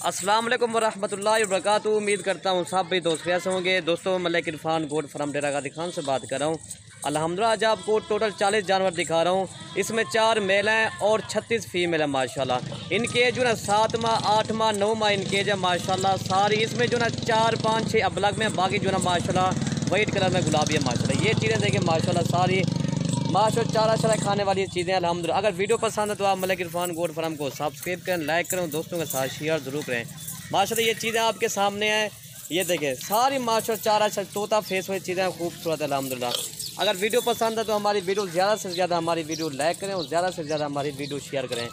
अस्सलाम वालेकुम वरहमतुल्लाहि वबरकातुहू। उम्मीद करता हूँ सब भी दोस्त कैसे होंगे। दोस्तों मलिक इरफान गोट फार्म डेरा गाजी खान से बात कर रहा हूँ। अल्हम्दुलिल्लाह आज आपको टोटल 40 जानवर दिखा रहा हूँ। इसमें 4 मेल हैं और 36 फीमेल है माशाल्लाह। इनके जो है 7 माह 8 माह 9 माह इनके है माशाल्लाह सारी। इसमें जो है 4 5 6 अबलग में, बाकी जो है माशाल्लाह वाइट कलर में गुलाबी है माशाल्लाह। ये चीज़ें देखिए माशाल्लाह सारी माशाल्लाह चारा चारा खाने वाली चीज़ें अल्हम्दुलिल्लाह। अगर वीडियो पसंद है तो आप मलिक इरफान गोट फार्म को सब्सक्राइब करें, लाइक करें, दोस्तों के साथ शेयर ज़रूर करें माशाल्लाह। ये चीज़ें आपके सामने हैं, ये देखें सारी माशाल्लाह चारा तोता फेस वाली चीज़ें खूबसूरत है अल्हम्दुलिल्लाह। अगर वीडियो पसंद है तो हमारी वीडियो ज़्यादा से ज़्यादा हमारी वीडियो लाइक करें और ज़्यादा से ज़्यादा हमारी वीडियो शेयर करें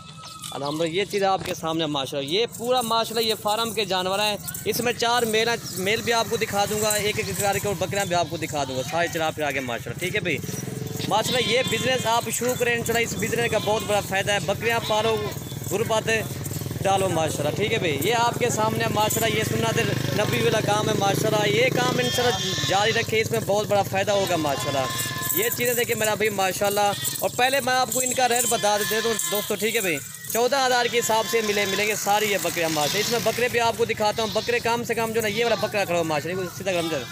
अल्हम्दुलिल्लाह। ये चीज़ें आपके सामने माशाल्लाह। ये पूरा माशाल्लाह ये फार्म के जानवर हैं। इसमें 4 मेल भी आपको दिखा दूँगा, एक करके और बकरियाँ भी आपको दिखा दूँगा सारे चला फिर आगे माशाल्लाह। ठीक है भाई माशाल्लाह। ये बिज़नेस आप शुरू करें इंशाल्लाह। इस बिज़नेस का बहुत बड़ा फ़ायदा है। बकरियाँ पालो, गुरबात डालो माशाल्लाह। ठीक है भाई ये आपके सामने माशाल्लाह। ये सुन्नत नबी वाला काम है माशाल्लाह। ये काम इंशाल्लाह जारी रखे, इसमें बहुत बड़ा फ़ायदा होगा माशाल्लाह। ये चीज़ें देखिए मेरा भाई माशाल्लाह। और पहले मैं आपको इनका रेट बता देता हूँ दोस्तों। ठीक है भाई 14,000 के हिसाब से मिलेंगे सारी ये बकरियाँ माशाल्लाह। इसमें बकरे भी आपको दिखाता हूँ। बकरे कम से कम जो ना ये वाला बकरा खड़ा हो माशाल्लाह सीधा गमजर।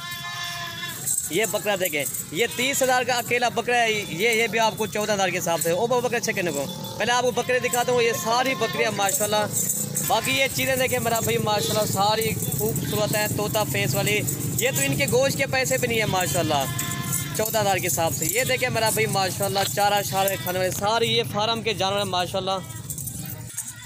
ये बकरा देखें, ये 30,000 का अकेला बकरा है। ये भी आपको 14,000 के हिसाब से। ओ बकरा चेक करने को पहले आपको बकरे दिखाता हूँ। ये सारी बकरियाँ माशाल्लाह। बाकी ये चीज़ें देखें मेरा भाई माशाल्लाह सारी खूबसूरत हैं तोता फेस वाली। ये तो इनके गोश्त के पैसे भी नहीं है माशाल्लाह 14,000 के हिसाब से। ये देखें मेरा भाई माशाल्लाह चारा शारा खाने वाले सारी ये फार्म के जानवर हैं माशाल्लाह।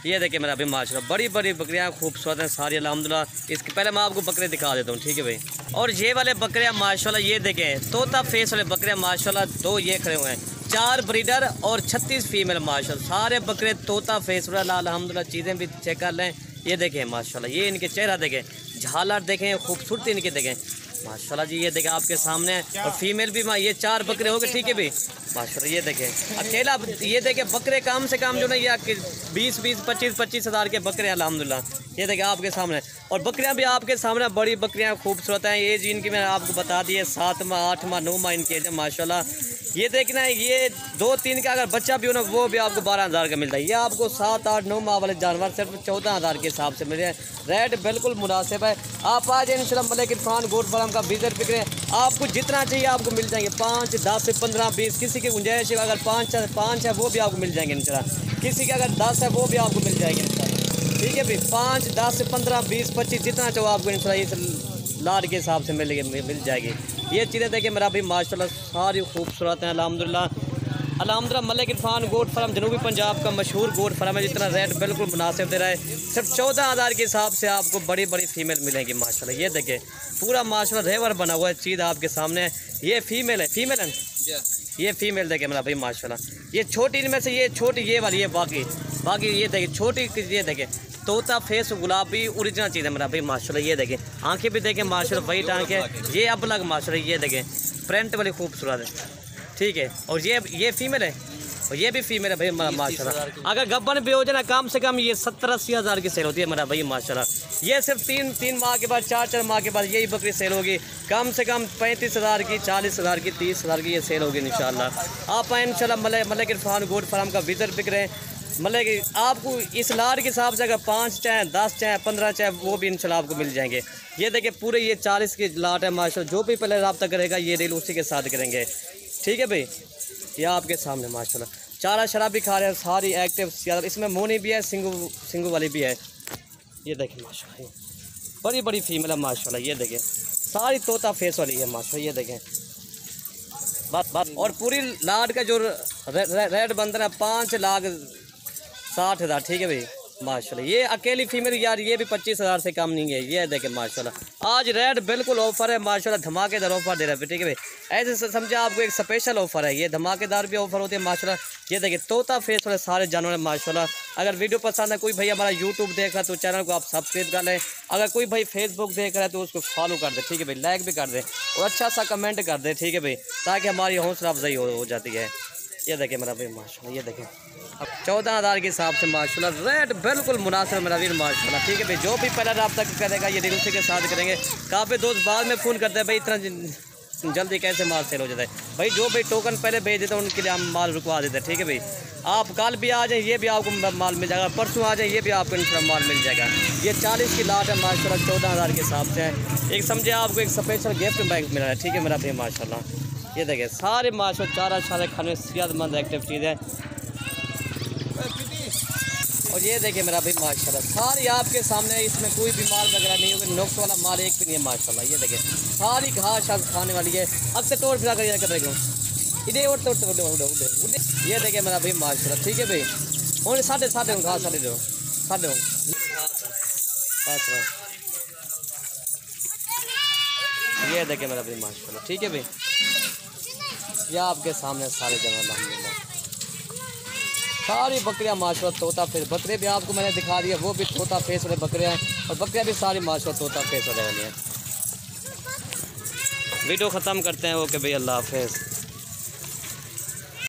ये देखिए मेरा भाई माशाल्लाह बड़ी बड़ी बकरियाँ खूबसूरत हैं सारी अल्हम्दुलिल्लाह। इसके पहले मैं आपको बकरे दिखा देता हूँ। ठीक है भाई। और ये वाले बकरियाँ माशाल्लाह ये देखें तोता फेस वाले बकरियाँ माशाल्लाह। 2 ये खड़े हुए हैं, 4 ब्रीडर और 36 फीमेल माशाल्लाह। सारे बकरे तोता फेस वाला अल्हम्दुलिल्लाह। चीज़ें भी चेक कर लें। ये देखें माशाल्लाह। ये इनके चेहरा देखें, झालर देखें, खूबसूरती इनके देखें माशाल्लाह जी। ये देखें आपके सामने। और फीमेल भी ये 4 बकरे हो गए। ठीक है भाई माशाल्लाह। ये देखें अकेला ये देखें बकरे कम से कम जो ना ये 20-25 हज़ार के बकरे अल्हम्दुलिल्लाह। ये देखें आपके सामने। और बकरियां भी आपके सामने बड़ी बकरियां खूबसूरत हैं। ये जिनकी मैंने आपको बता दी है 7 माह 8 माह 9 माह इनके माशाल्लाह। ये देखना है ये 2-3 का अगर बच्चा भी हो ना वो भी आपको 12,000 का मिलता है। ये आपको 7 8 9 माह वाले जानवर सिर्फ 14,000 के हिसाब से मिल रहे हैं। रेट बिल्कुल मुनासिब है। आप आज इंशाल्लाह मलिक इरफान गोट फार्म का विजिट फिक्र आपको जितना चाहिए आपको मिल जाएंगे। 5 10 15 20 किसी की गुंजाइश है अगर 5 है वो भी आपको मिल जाएंगे इंशाल्लाह। किसी के अगर 10 है वो भी आपको मिल जाएंगे इंशाल्लाह। ठीक है भाई 5 10 15 20 25 जितना चाहो आपको इंशाल्लाह इस लाड के हिसाब से मिल जाएगी। ये चीज़ें देखिए मेरा भाई माशाल्लाह सारी खूबसूरत हैं अल्हम्दुलिल्लाह। मलिक इरफान गोट फार्म जनूबी पंजाब का मशहूर गोट फार्म है। जितना रेट बिल्कुल मुनासिब दे रहा है। सिर्फ 14,000 के हिसाब से आपको बड़ी बड़ी फीमेल मिलेंगी माशाल्लाह। ये देखिए पूरा माशाल्लाह रेवर बना हुआ है चीज़ आपके सामने। ये फीमेल है ये फीमेल देखे मेरा भाई माशाल्लाह। ये छोटी इनमें से ये छोटी ये वाली है। बाकी ये देखिए छोटी ये देखें तोता फेस गुलाबी ओरिजिनल चीज़ है मेरा भाई माशाल्लाह। ये देखें आंखें भी देखें माशाल्लाह वाइट आंखें। ये अब अलग माशाल्लाह। ये देखें प्रिंट वाली खूबसूरत है। ठीक है। और ये फीमेल है और ये भी फीमेल है भाई माशाल्लाह। अगर गब्बन भी हो जाए ना कम से कम ये 70-80 हज़ार की सेल होती है मेरा भाई माशाल्लाह। ये सिर्फ 3 माह के बाद 4 माह के बाद यही बकरी सेल होगी। कम से कम 35,000 की 40,000 की 30,000 की ये सेल होगी इंशाल्लाह। आप आए इंशाल्लाह मलिक इरफान गोट फार्म का विजिट पिक रहे मतलब आपको इस लाड के हिसाब से अगर 5 चाहे 10 चाहे 15 चाहे वो भी इंशाल्लाह आपको मिल जाएंगे। ये देखिए पूरे ये 40 की लाट है माशाल्लाह। जो भी पहले रब्ता करेगा ये डील उसी के साथ करेंगे। ठीक है भाई ये आपके सामने माशाल्लाह चारा शराब भी खा रहे हैं सारी एक्टिव। इसमें मोनी भी है, सिंगू वाली भी है। ये देखें माशाल्लाह बड़ी बड़ी फीमेल है माशाल्लाह। ये देखें सारी तोता फेस वाली है माशाल्लाह। ये देखें बात और पूरी लाड का जो रेट बनता है 5,60,000। ठीक है भाई माशाल्लाह। ये अकेली फीमेल यार ये भी 25,000 से कम नहीं है। ये देखें माशाल्लाह आज रेट बिल्कुल ऑफर है माशाल्लाह। धमाकेदार ऑफर दे रहा है। ठीक है भाई ऐसे समझे आपको एक स्पेशल ऑफर है। ये धमाकेदार भी ऑफर होते हैं माशाल्लाह। ये देखिए तोता फेस वाले सारे जानवर माशाल्लाह। अगर वीडियो पसंद है कोई भाई हमारा यूट्यूब देख रहा है तो चैनल को आप सब्सक्राइब कर लें। अगर कोई भाई फेसबुक देख रहा है तो उसको फॉलो कर दे। ठीक है भाई लाइक भी कर दे और अच्छा सा कमेंट कर दे। ठीक है भाई ताकि हमारी हौसला अफजाई हो जाती है। ये देखें मेरा भाई माशाल्लाह। ये देखें अब 14,000 के हिसाब से माशाल्लाह रेट बिल्कुल मुनासिब मेरा वीर माशाल्लाह। ठीक है भाई जो भी पहला रब्ता करेगा ये दिल उसी के साथ करेंगे। काफ़ी दोस्त बाद में फ़ोन करते हैं भाई इतना जल्दी कैसे माल सेल हो जाता है भाई। जो भाई टोकन पहले भेज देते हैं उनके लिए हम माल रुकवा देते हैं, ठीक है भाई। आप कल भी आ जाए ये भी आपको माल मिल जाएगा, परसों आ जाए ये भी आपको इंशाल्लाह माल मिल जाएगा। ये 40 की लाट है माशाल्लाह, 14,000 के हिसाब से है। एक समझे आपको एक स्पेशल गिफ्ट बैंक मिला है, ठीक है मेरा भाई माशाल्लाह। ये देखिए सारे माशाल्लाह चारा शारे खाने सेहतमंद एक्टिव चीज़ है। और ये देखिए मेरा भाई माशाल्लाह सारी आपके सामने, इसमें कोई भी माल वगैरह नहीं होगा, नुक्स वाला माल एक भी नहीं है माशाल्लाह। ये देखिए सारी घास शास खाने वाली है। अब से तोड़ फिरा कर करेगा इधे और तोड़ उड़े। ये देखिए मेरा भाई माशाल्लाह, ठीक है भाई। और साढ़े घास साढ़े दो ये देखिए मेरा भाई माशाल्लाह, ठीक है भाई। ये आपके सामने सारे जमा अल्हम्दुलिल्लाह सारी बकरियां माशाल्लाह तोता फेस। बकरे भी आपको मैंने दिखा दिया, वो भी तोता फेस वाले बकरे हैं, और बकरियां भी सारी माशाल्लाह तोता फेस वाले हैं। वीडियो ख़त्म करते हैं। ओके भाई, अल्लाह हाफ़िज़।